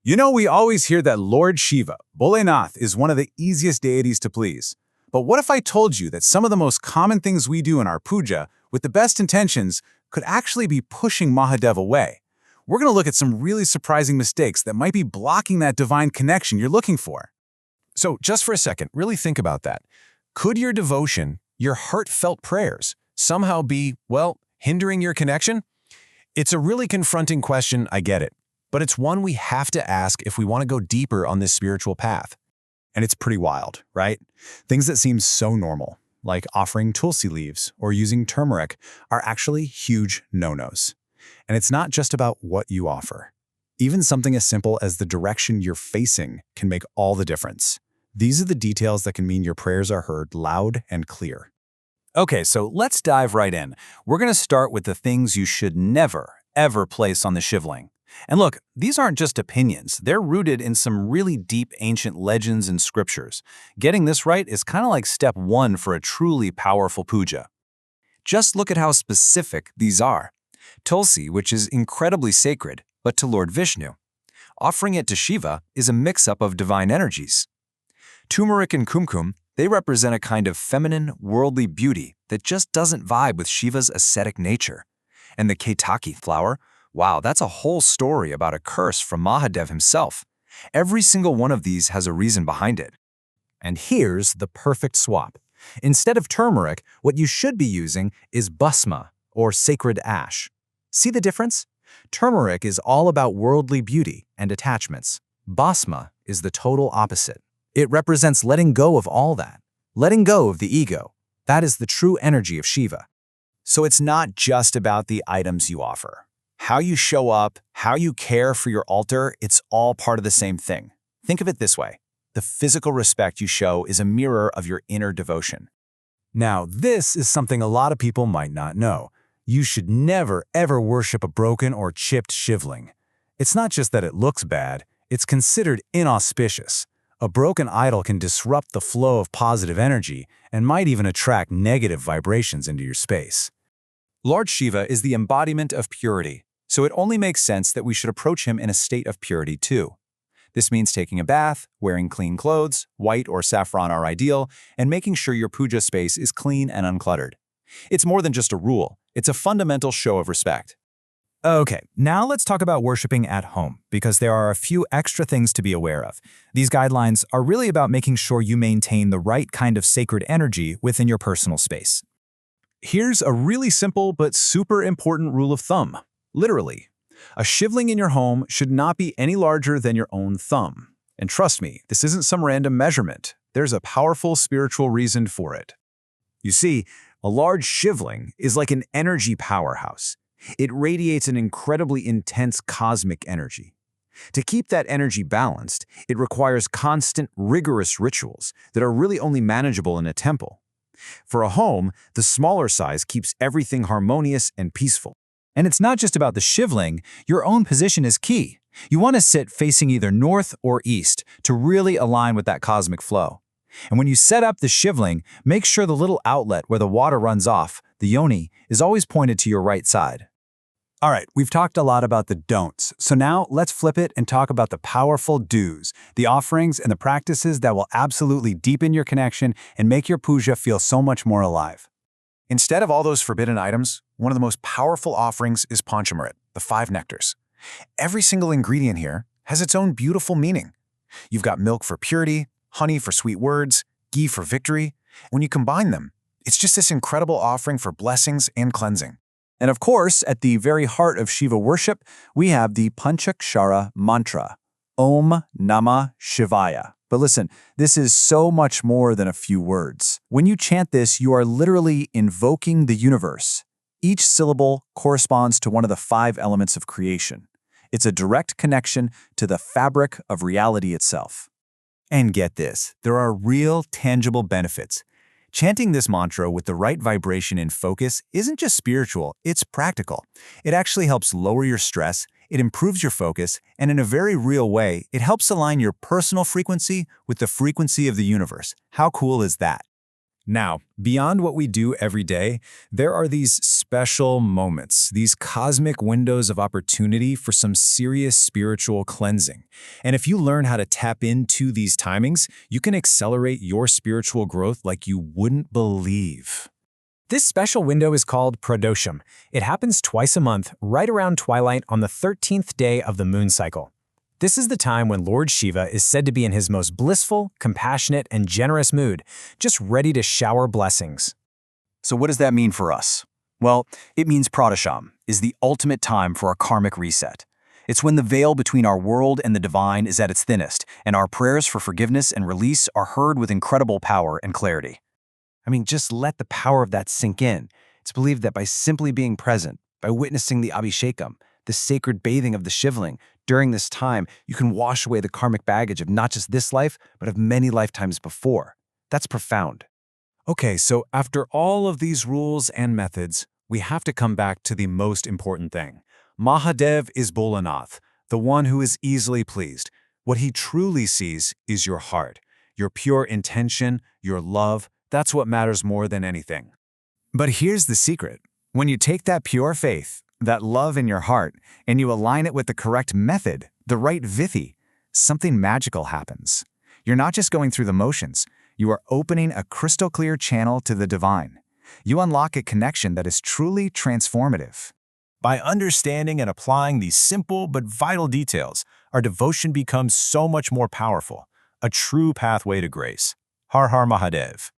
You know, we always hear that Lord Shiva, Bholenath, is one of the easiest deities to please. But what if I told you that some of the most common things we do in our puja, with the best intentions, could actually be pushing Mahadev away? We're going to look at some really surprising mistakes that might be blocking that divine connection you're looking for. So just for a second, really think about that. Could your devotion, your heartfelt prayers, somehow be, well, hindering your connection? It's a really confronting question, I get it. But it's one we have to ask if we want to go deeper on this spiritual path. And it's pretty wild, right? Things that seem so normal, like offering Tulsi leaves or using turmeric, are actually huge no-nos. And it's not just about what you offer. Even something as simple as the direction you're facing can make all the difference. These are the details that can mean your prayers are heard loud and clear. Okay, so let's dive right in. We're going to start with the things you should never, ever place on the shivling. And look, these aren't just opinions. They're rooted in some really deep ancient legends and scriptures. Getting this right is kind of like step one for a truly powerful puja. Just look at how specific these are. Tulsi, which is incredibly sacred, but to Lord Vishnu. Offering it to Shiva is a mix-up of divine energies. Turmeric and kumkum, they represent a kind of feminine, worldly beauty that just doesn't vibe with Shiva's ascetic nature. And the Ketaki flower, wow, that's a whole story about a curse from Mahadev himself. Every single one of these has a reason behind it. And here's the perfect swap. Instead of turmeric, what you should be using is bhasma, or sacred ash. See the difference? Turmeric is all about worldly beauty and attachments. Bhasma is the total opposite. It represents letting go of all that, letting go of the ego. That is the true energy of Shiva. So it's not just about the items you offer. How you show up, how you care for your altar, it's all part of the same thing. Think of it this way. The physical respect you show is a mirror of your inner devotion. Now, this is something a lot of people might not know. You should never, ever worship a broken or chipped shivling. It's not just that it looks bad, it's considered inauspicious. A broken idol can disrupt the flow of positive energy and might even attract negative vibrations into your space. Lord Shiva is the embodiment of purity, so it only makes sense that we should approach him in a state of purity too. This means taking a bath, wearing clean clothes, white or saffron are ideal, and making sure your puja space is clean and uncluttered. It's more than just a rule, it's a fundamental show of respect. Okay, now let's talk about worshiping at home, because there are a few extra things to be aware of. These guidelines are really about making sure you maintain the right kind of sacred energy within your personal space. Here's a really simple but super important rule of thumb. Literally, a shivling in your home should not be any larger than your own thumb. And trust me, this isn't some random measurement. There's a powerful spiritual reason for it. You see, a large shivling is like an energy powerhouse. It radiates an incredibly intense cosmic energy. To keep that energy balanced, it requires constant, rigorous rituals that are really only manageable in a temple. For a home, the smaller size keeps everything harmonious and peaceful. And it's not just about the shivling, your own position is key. You want to sit facing either north or east to really align with that cosmic flow. And when you set up the shivling, make sure the little outlet where the water runs off, the yoni, is always pointed to your right side. All right, we've talked a lot about the don'ts, so now let's flip it and talk about the powerful do's, the offerings and the practices that will absolutely deepen your connection and make your puja feel so much more alive. Instead of all those forbidden items, one of the most powerful offerings is Panchamrit, the 5 nectars. Every single ingredient here has its own beautiful meaning. You've got milk for purity, honey for sweet words, ghee for victory. When you combine them, it's just this incredible offering for blessings and cleansing. And of course, at the very heart of Shiva worship, we have the Panchakshara mantra, Om Namah Shivaya. But listen, this is so much more than a few words. When you chant this, you are literally invoking the universe. Each syllable corresponds to one of the 5 elements of creation. It's a direct connection to the fabric of reality itself. And get this, there are real, tangible benefits. Chanting this mantra with the right vibration and focus isn't just spiritual, it's practical. It actually helps lower your stress, it improves your focus, and in a very real way, it helps align your personal frequency with the frequency of the universe. How cool is that? Now, beyond what we do every day, there are these special moments, these cosmic windows of opportunity for some serious spiritual cleansing. And if you learn how to tap into these timings, you can accelerate your spiritual growth like you wouldn't believe. This special window is called Pradosham. It happens twice a month, right around twilight on the 13th day of the moon cycle. This is the time when Lord Shiva is said to be in his most blissful, compassionate, and generous mood, just ready to shower blessings. So what does that mean for us? Well, it means Pradosham is the ultimate time for a karmic reset. It's when the veil between our world and the divine is at its thinnest, and our prayers for forgiveness and release are heard with incredible power and clarity. I mean, just let the power of that sink in. It's believed that by simply being present, by witnessing the Abhishekam, the sacred bathing of the Shivling, during this time, you can wash away the karmic baggage of not just this life, but of many lifetimes before. That's profound. Okay, so after all of these rules and methods, we have to come back to the most important thing. Mahadev is Bholanath, the one who is easily pleased. What he truly sees is your heart, your pure intention, your love. That's what matters more than anything. But here's the secret. When you take that pure faith, that love in your heart, and you align it with the correct method, the right vithi, something magical happens. You're not just going through the motions. You are opening a crystal clear channel to the divine. You unlock a connection that is truly transformative. By understanding and applying these simple but vital details, our devotion becomes so much more powerful, a true pathway to grace. Har Har Mahadev.